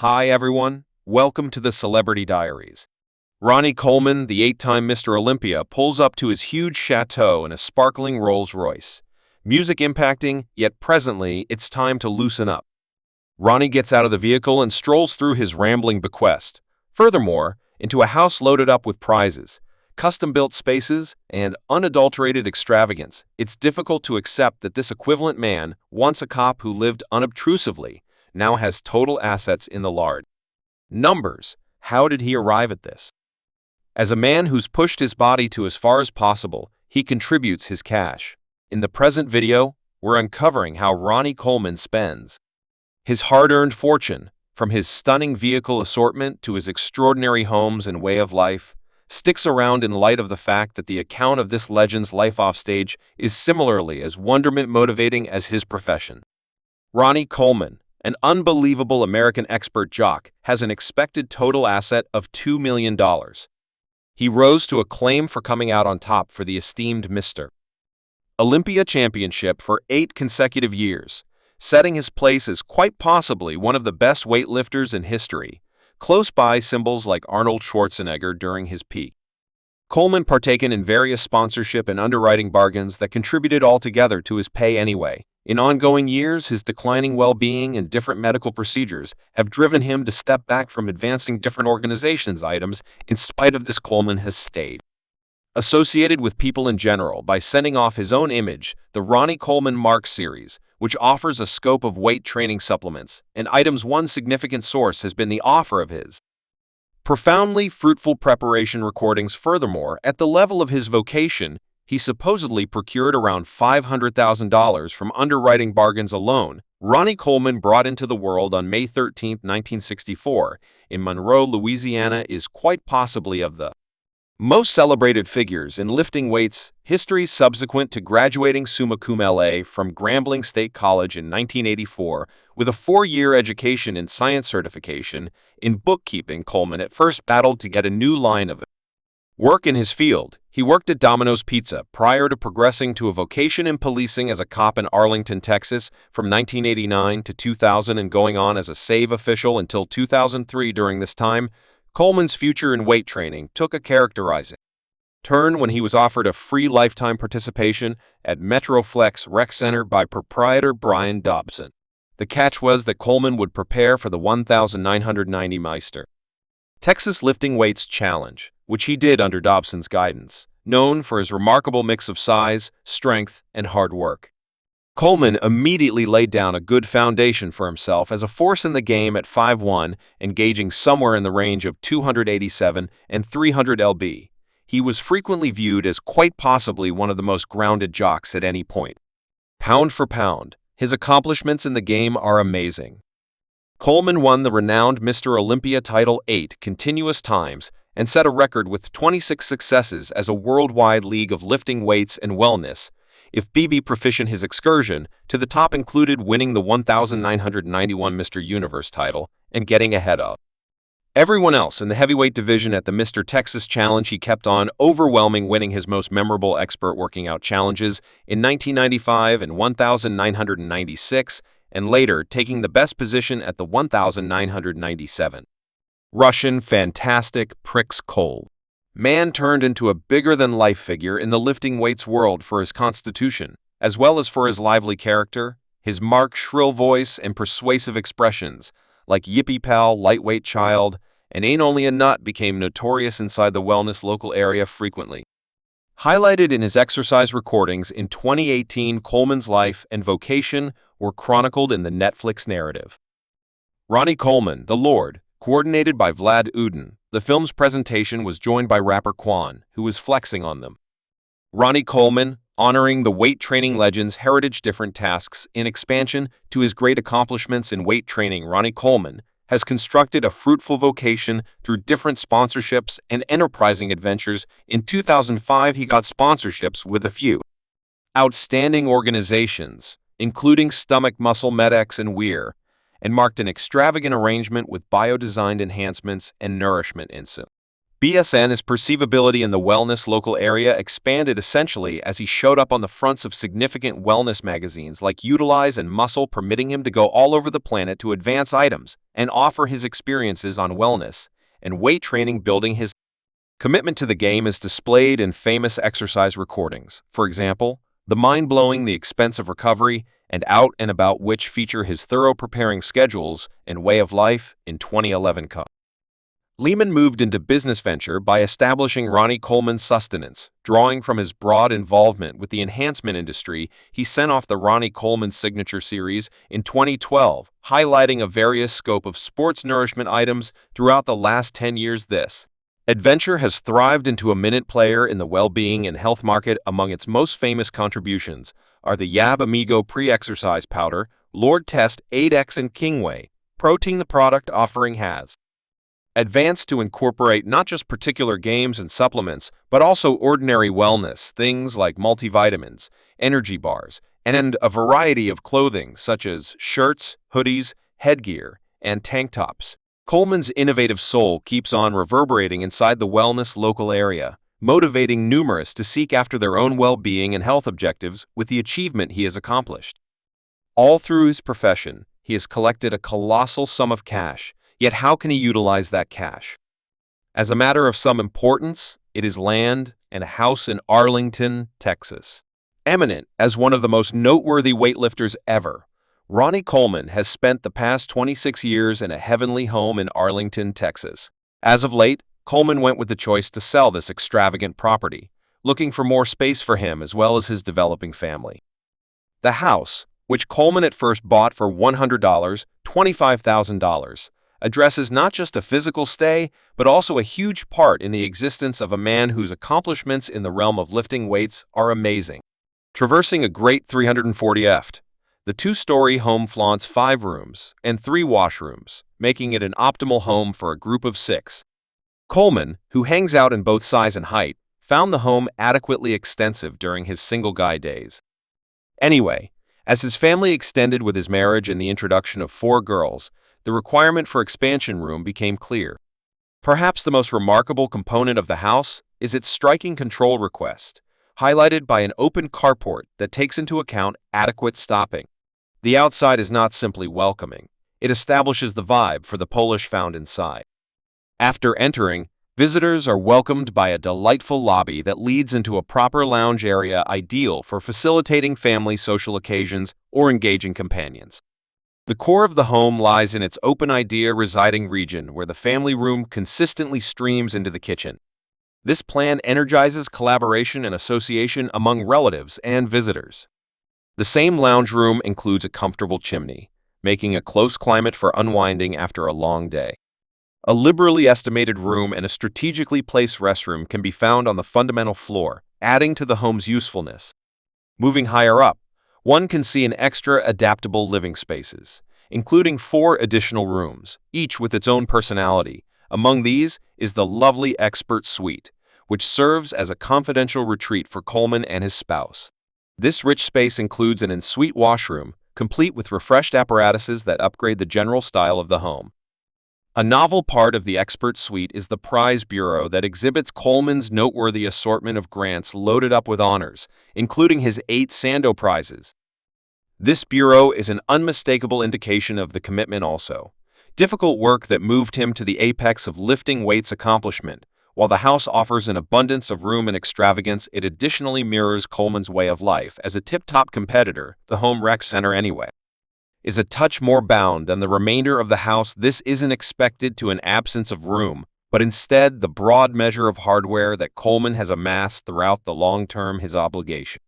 Hi everyone, welcome to the Celebrity Diaries. Ronnie Coleman, the eight-time Mr. Olympia, pulls up to his huge chateau in a sparkling Rolls-Royce. Music impacting, yet presently it's time to loosen up. Ronnie gets out of the vehicle and strolls through his rambling bequest. Furthermore, into a house loaded up with prizes, custom-built spaces, and unadulterated extravagance. It's difficult to accept that this equivalent man, once a cop who lived unobtrusively, now has total assets in the lard. Numbers. How did he arrive at this? As a man who's pushed his body to as far as possible, he contributes his cash. In the present video, we're uncovering how Ronnie Coleman spends his hard-earned fortune, from his stunning vehicle assortment to his extraordinary homes and way of life, sticks around in light of the fact that the account of this legend's life offstage is similarly as wonderment-motivating as his profession. Ronnie Coleman, an unbelievable American expert jock, has an expected total asset of $2 million. He rose to acclaim for coming out on top for the esteemed Mr. Olympia Championship for 8 consecutive years, setting his place as quite possibly one of the best weightlifters in history, close by symbols like Arnold Schwarzenegger during his peak. Coleman partaken in various sponsorship and underwriting bargains that contributed altogether to his pay anyway. In ongoing years, his declining well-being and different medical procedures have driven him to step back from advancing different organizations' items. In spite of this, Coleman has stayed associated with people in general by sending off his own image, the Ronnie Coleman Mark series, which offers a scope of weight training supplements, and items. One significant source has been the offer of his profoundly fruitful preparation recordings. Furthermore, at the level of his vocation, he supposedly procured around $500,000 from underwriting bargains alone. Ronnie Coleman, brought into the world on May 13, 1964, in Monroe, Louisiana, is quite possibly of the most celebrated figures in lifting weights history. Subsequent to graduating summa cum laude from Grambling State College in 1984 with a 4-year education in science certification in bookkeeping, Coleman at first battled to get a new line of work in his field. He worked at Domino's Pizza prior to progressing to a vocation in policing as a cop in Arlington, Texas from 1989 to 2000 and going on as a SAVE official until 2003. During this time, Coleman's future in weight training took a characterizing turn when he was offered a free lifetime participation at Metroflex Rec Center by proprietor Brian Dobson. The catch was that Coleman would prepare for the 1990 Meister Texas Lifting Weights Challenge, which he did under Dobson's guidance, known for his remarkable mix of size, strength, and hard work. Coleman immediately laid down a good foundation for himself as a force in the game at 5'1", engaging somewhere in the range of 287 and 300 lb. He was frequently viewed as quite possibly one of the most grounded jocks at any point. Pound for pound, his accomplishments in the game are amazing. Coleman won the renowned Mr. Olympia title 8 continuous times and set a record with 26 successes as a worldwide league of lifting weights and wellness. If BB proficient, his excursion to the top included winning the 1991 Mr. Universe title and getting ahead of everyone else in the heavyweight division at the Mr. Texas Challenge. He kept on overwhelming, winning his most memorable expert working out challenges in 1995 and 1996, and later taking the best position at the 1997. Russian fantastic Pricks Cole. Man turned into a bigger-than-life figure in the lifting weights world for his constitution, as well as for his lively character, his marked shrill voice, and persuasive expressions, like Yippee Pal, Lightweight Child, and Ain't Only a Nut, became notorious inside the wellness local area frequently. Highlighted in his exercise recordings in 2018, Coleman's life and vocation were chronicled in the Netflix narrative Ronnie Coleman, The Lord, coordinated by Vlad Udin. The film's presentation was joined by rapper Quan, who was flexing on them. Ronnie Coleman, honoring the weight training legend's heritage. Different tasks in expansion to his great accomplishments in weight training. Ronnie Coleman has constructed a fruitful vocation through different sponsorships and enterprising adventures. In 2005, he got sponsorships with a few outstanding organizations, including Stomach Muscle Med-X and Weir, and marked an extravagant arrangement with bio-designed enhancements and nourishment insulin. BSN's perceivability in the wellness local area expanded essentially as he showed up on the fronts of significant wellness magazines like Utilize and Muscle, permitting him to go all over the planet to advance items and offer his experiences on wellness and weight training. Building his commitment to the game is displayed in famous exercise recordings. For example, the mind-blowing The Expensive Recovery and Out and About, which feature his thorough preparing schedules and way of life. In 2011, Lehman moved into business venture by establishing Ronnie Coleman Sustenance. Drawing from his broad involvement with the enhancement industry, he sent off the Ronnie Coleman Signature Series in 2012, highlighting a various scope of sports nourishment items throughout the last 10 years. This adventure has thrived into a minute player in the well-being and health market. Among its most famous contributions are the Yab Amigo Pre-Exercise Powder, Lord Test 8X, and King Whey Protein. The product offering has advanced to incorporate not just particular games and supplements, but also ordinary wellness, things like multivitamins, energy bars, and a variety of clothing such as shirts, hoodies, headgear, and tank tops. Coleman's innovative soul keeps on reverberating inside the wellness local area, motivating numerous to seek after their own well-being and health objectives with the achievement he has accomplished. All through his profession, he has collected a colossal sum of cash. Yet how can he utilize that cash? As a matter of some importance, it is land and a house in Arlington, Texas. Eminent as one of the most noteworthy weightlifters ever, Ronnie Coleman has spent the past 26 years in a heavenly home in Arlington, Texas. As of late, Coleman went with the choice to sell this extravagant property, looking for more space for him as well as his developing family. The house, which Coleman at first bought for $100, $25,000, addresses not just a physical stay, but also a huge part in the existence of a man whose accomplishments in the realm of lifting weights are amazing. Traversing a great 340ft, the two-story home flaunts 5 rooms and 3 washrooms, making it an optimal home for a group of 6. Coleman, who hangs out in both size and height, found the home adequately extensive during his single guy days. Anyway, as his family extended with his marriage and the introduction of 4 girls, the requirement for expansion room became clear. Perhaps the most remarkable component of the house is its striking control request, highlighted by an open carport that takes into account adequate stopping. The outside is not simply welcoming, it establishes the vibe for the Polish found inside. After entering, visitors are welcomed by a delightful lobby that leads into a proper lounge area ideal for facilitating family social occasions or engaging companions. The core of the home lies in its open-idea residing region where the family room consistently streams into the kitchen. This plan energizes collaboration and association among relatives and visitors. The same lounge room includes a comfortable chimney, making a close climate for unwinding after a long day. A liberally estimated room and a strategically placed restroom can be found on the fundamental floor, adding to the home's usefulness. Moving higher up, one can see an extra adaptable living spaces, including 4 additional rooms, each with its own personality. Among these is the lovely expert suite, which serves as a confidential retreat for Coleman and his spouse. This rich space includes an en-suite washroom, complete with refreshed apparatuses that upgrade the general style of the home. A novel part of the expert suite is the prize bureau that exhibits Coleman's noteworthy assortment of grants loaded up with honors, including his 8 Sando prizes. This bureau is an unmistakable indication of the commitment also. Difficult work that moved him to the apex of lifting weights accomplishment. While the house offers an abundance of room and extravagance, it additionally mirrors Coleman's way of life. As a tip-top competitor, the home rec center anyway is a touch more bound than the remainder of the house. This isn't expected to an absence of room, but instead the broad measure of hardware that Coleman has amassed throughout the long term. His obligation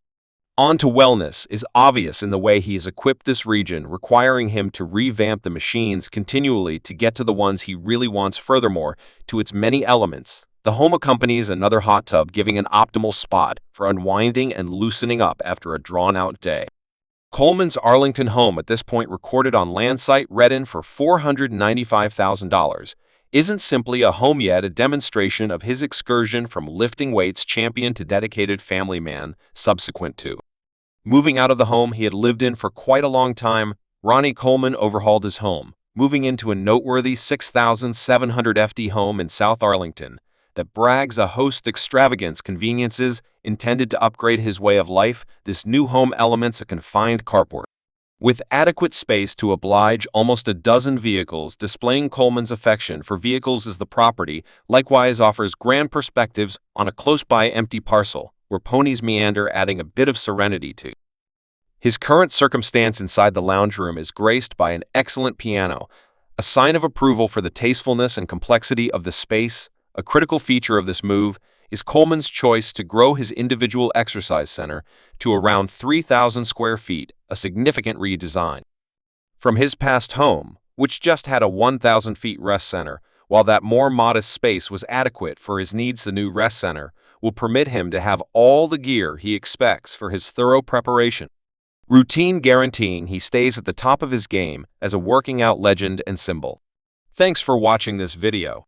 on to wellness is obvious in the way he has equipped this region, requiring him to revamp the machines continually to get to the ones he really wants. Furthermore, to its many elements, the home accompanies another hot tub, giving an optimal spot for unwinding and loosening up after a drawn-out day. Coleman's Arlington home, at this point recorded on land site Redden for $495,000, isn't simply a home yet a demonstration of his excursion from lifting weights champion to dedicated family man. Subsequent to moving out of the home he had lived in for quite a long time, Ronnie Coleman overhauled his home, moving into a noteworthy 6,700 FD home in South Arlington, that brags a host extravagance conveniences intended to upgrade his way of life. This new home elements a confined carport with adequate space to oblige almost a dozen vehicles. Displaying Coleman's affection for vehicles as the property likewise offers grand perspectives on a close-by empty parcel where ponies meander, adding a bit of serenity to his current circumstance. Inside the lounge room is graced by an excellent piano, a sign of approval for the tastefulness and complexity of the space. A critical feature of this move is Coleman's choice to grow his individual exercise center to around 3,000 square feet, a significant redesign from his past home, which just had a 1,000 feet rest center. While that more modest space was adequate for his needs, the new rest center will permit him to have all the gear he expects for his thorough preparation routine, guaranteeing he stays at the top of his game as a working out legend and symbol. Thanks for watching this video.